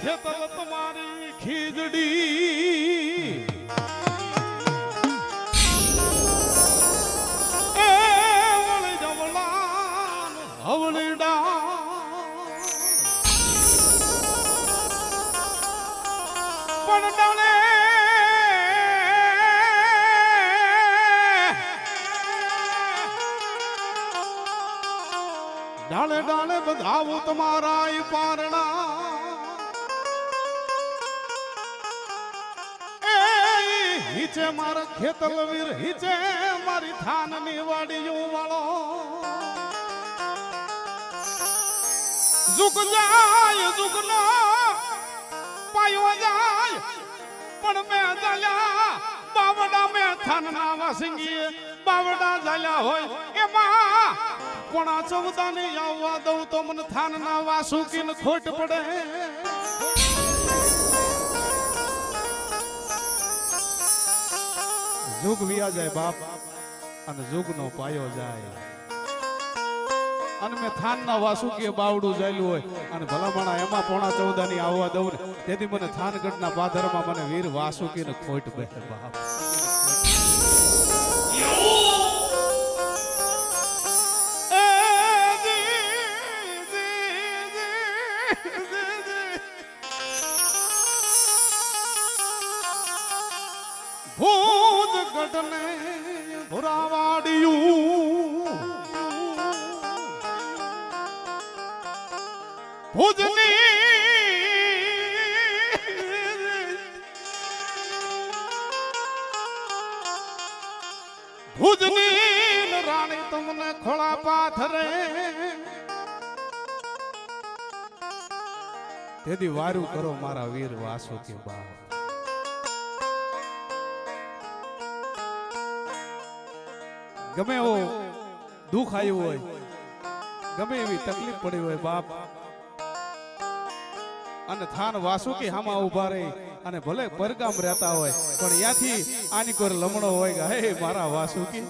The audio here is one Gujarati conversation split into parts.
ખેતર તમારી ખીજડી એ વળી જમલાન હવળીડા પણ ડાલે ડાલે ડાલે બધાવું તમારા પારણા હિચે મારા ખેતલ વીર હિચે મારી થાનની વાડીયું વાળો ઝુક જાય ઝુકનો પાયો જાય પણ મેં ચાલ્યા બાવડા મેં થાનના વાસિંગી બાવડા ચાલ્યા હોય એમાં કોણા ચૌદાની આવવા દઉં તો મને થાનના વાસુકીને ખોટ પડે जुग विया जाए बाप अन जुग नो पायो जाए अन में थान ना वासुकी बावडू जायलू होय अन भलामणा एमा पोणा 14 ની આવવા દઉં ને તેથી મને થાનગઢ ના પાદરમાં મને વીર વાસુકી ને ખોટ બેઠે બાપ ગઢને ભુરાવાડિયું ભુજની રાણી તમને ખોળા પાથરે તેથી વારું કરો મારા વીર વાસુકી બાપ ગમે એવો દુઃખ આવ્યું હોય ગમે એવી તકલીફ પડી હોય બાપ અને થાન વાસુકી હામાં ઉભા રહી અને ભલે પરગામ રહેતા હોય પણ ત્યાંથી આની કોઈ લમણો હોય કે હે મારા વાસુકી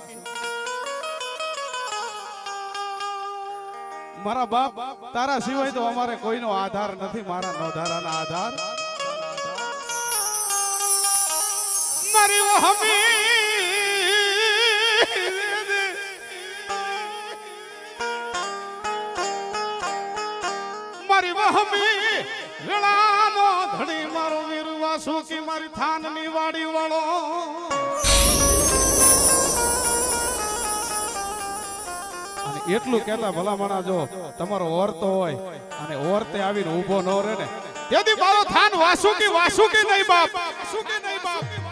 મારા બાપ તારા સિવાય તો અમારે કોઈનો આધાર નથી મારા નોધારાના આધાર મારી હમી મારી વહમી વેળાનો ધડી મારો વીર વાસુકી મારી થાનની વાડી વાળો અને એટલું કહેતા ભલામણા જો તમારો ઓરતો હોય અને ઓરતે આવીને ઊભો ન રહે ને તેથી મારો થાન વાસુકી વાસુકી નહીં બાપ વાસુકી નહીં બાપ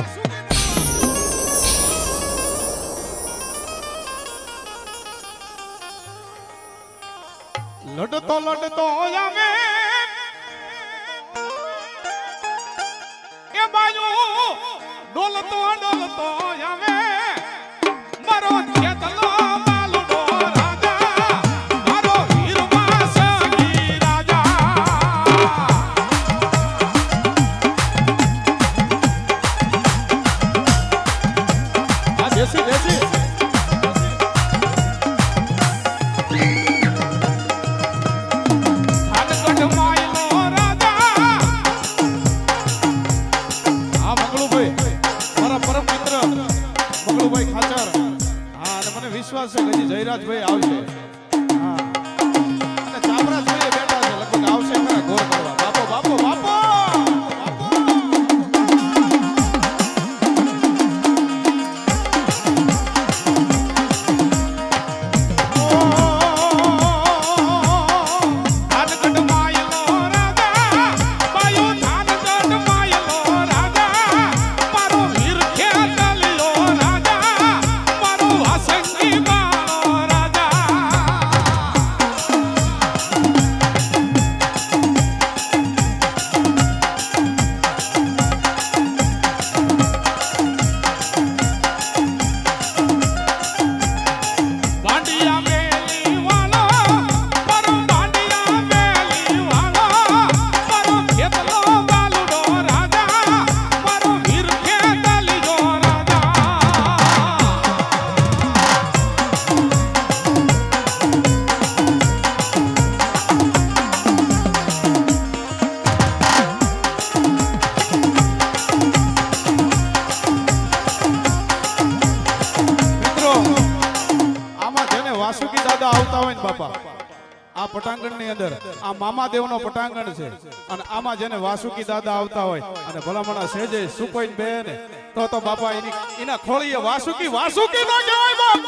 લડતો લડતો આવે એ બાજુ ડોલતો ડોલતો આવે મારો ખેતલો માલડો રાજા મારો વીર વાસુકી રાજા આ દેશી દેશી વિશ્વાસ છે કે જયરાજભાઈ આવશે હા અને ચામરાજભાઈ બેઠા છે લગભગ આવશે ખરા ગોર કરવા બાપો બાપો બાપો રાજા પટાંગણની અંદર આ મામાદેવનો પટાંગણ છે અને આમાં જેને વાસુકી દાદા આવતા હોય અને ભલામણા સેજે સુકોઈને બેન તો બાપા એના ખોળીએ વાસુકી નો કહેવાય બાપ.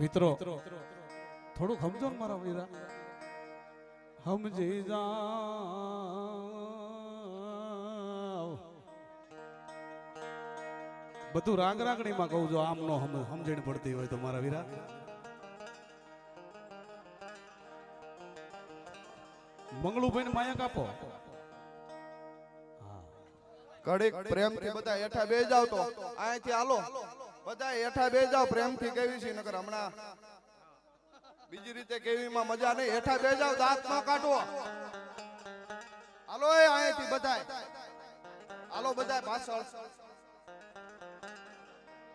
મિત્રો થોડું સમજો ને મારા વીરા, સમજી જાવ. બધું રાગ રાગણીમાં કહું જો આમ નો સમજણ પડતી હોય તો મારા વીરા. મંગળુભાઈ માયા કાપો. કડીક પ્રેમથી બધા હેઠા બે જાવ તો અહીંથી હાલો બધા હેઠા બે જાવ પ્રેમથી કેવી છે નકર હમણાં બીજી રીતે કેવીમાં મજા નહીં. હેઠા બે જાવ દાંત ન કાઢો. હાલો એ અહીંથી બધા હાલો બધા પાછળ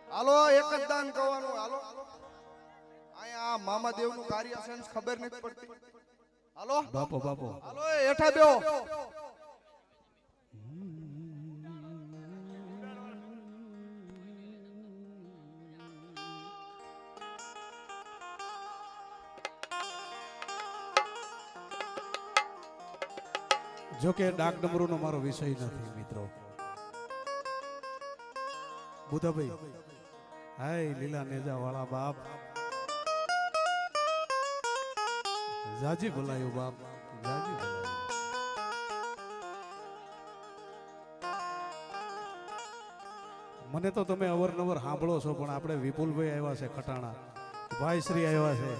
હાલો એક જ દાન કહેવાનું. હાલો અહીંયા મામાદેવ નું કાર્ય સેન્સ ખબર નથી પડતી. હાલો બાપો બાપો હાલો એ હેઠા બેહો. જો કે ડાક ડમરૂ નો મારો વિષય નથી મિત્રો. બુધાભાઈ હાય લીલા નેજા વાળા બાપ, જાજી ભલાયું બાપ, જાજી ભલાયું. મને તો તમે અવરનવર સાંભળો છો પણ આપણે વિપુલભાઈ આવ્યા છે ખટાણા, ભાઈશ્રી આવ્યા છે,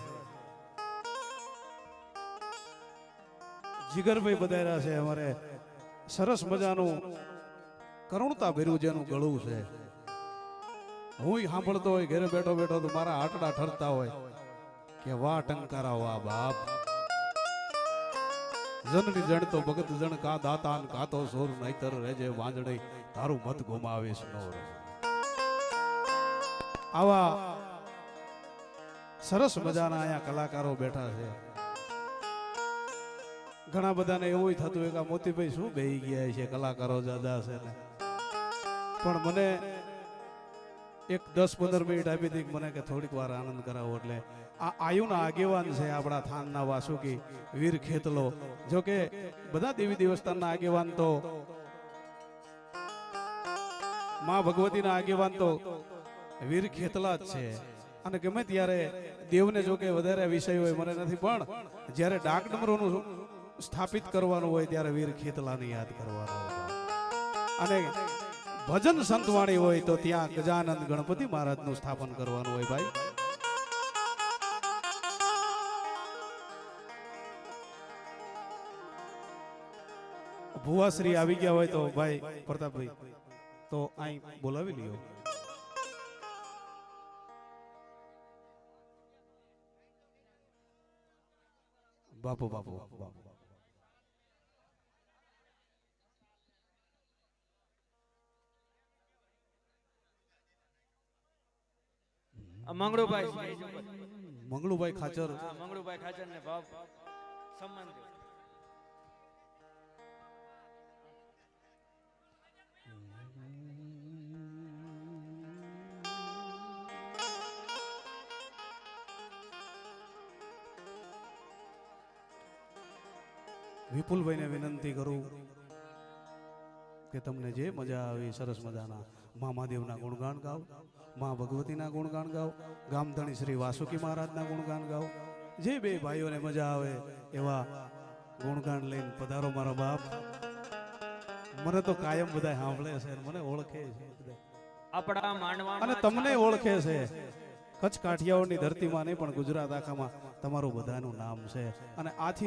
જીગરભાઈ બધાયરા છે, અમારે સરસ મજાનું કરુણતા ભર્યું જેનું ગળું છે. હું સાંભળતો હોય ઘરે બેઠો બેઠો તો મારા આટડા ઠરતા હોય કે વાહ ટંકારા વાહ બાપ, જનની જણ તો ભગત જણ કા દાતાન કાતો સોર નહીતર રેજે વાંજણી તારું મત ગુમાવીશ નો. આવા સરસ મજાના અહીંયા કલાકારો બેઠા છે. ઘણા બધાને એવું થતું હોય કે મોતીભાઈ શું બેહી ગયા છે, કલાકારો જાદા છે ને. પણ મને એક 10-15 મિનિટ આપી હતી મને કે થોડીક વાર આનંદ કરાવો. એટલે આ આયુના આગેવાન છે આપણા થાનના વાસુકી વીર ખેતલો. જો કે બધા દેવી દેવસ્થાનના આગેવાન તો, માં ભગવતીના આગેવાન તો વીર ખેતલા જ છે. અને ગમે ત્યારે દેવને જો કે વધારે વિષય હોય મને નથી, પણ જ્યારે ડાક ડમરૂનું સ્થાપિત કરવાનું હોય ત્યારે વીર ખેતલાને યાદ કરવાનો હોય. અને ભજન સંતવાણી હોય તો ત્યાં ગજાનંદ ગણપતિ મહારાજનું સ્થાપન કરવાનું હોય ભાઈ. ભુવાશ્રી આવી ગયા હોય તો ભાઈ પ્રતાપભાઈ તો અહીં બોલાવી લ્યો. બાપુ બાપુ બાપુ મંગળુભાઈ ખાચર, મંગળુભાઈ ખાચર ને ભાવ સન્માન દે. વિપુલભાઈને વિનંતી કરું કે તમને જે મજા આવી સરસ મજાના મહાદેવના ગુણગાન ગાઓ, મા ભગવતીના ગુણગાન ગાઓ, ગામધણી શ્રી વાસુકી મહારાજના ગુણગાન ગાઓ. જે બે ભાઈઓને મજા આવે એવા ગુણગાન લઈને પધારો મારા બાપ. મને તો કાયમ બધા સાંભળે છે, મને ઓળખે છે બધા. આપણા માંડવામાં અને તમને ઓળખે છે. કચ્છ કાઠિયાવાડની ધરતીમાં નહીં પણ ગુજરાત આખામાં તમારું બધાનું નામ છે. અને આથી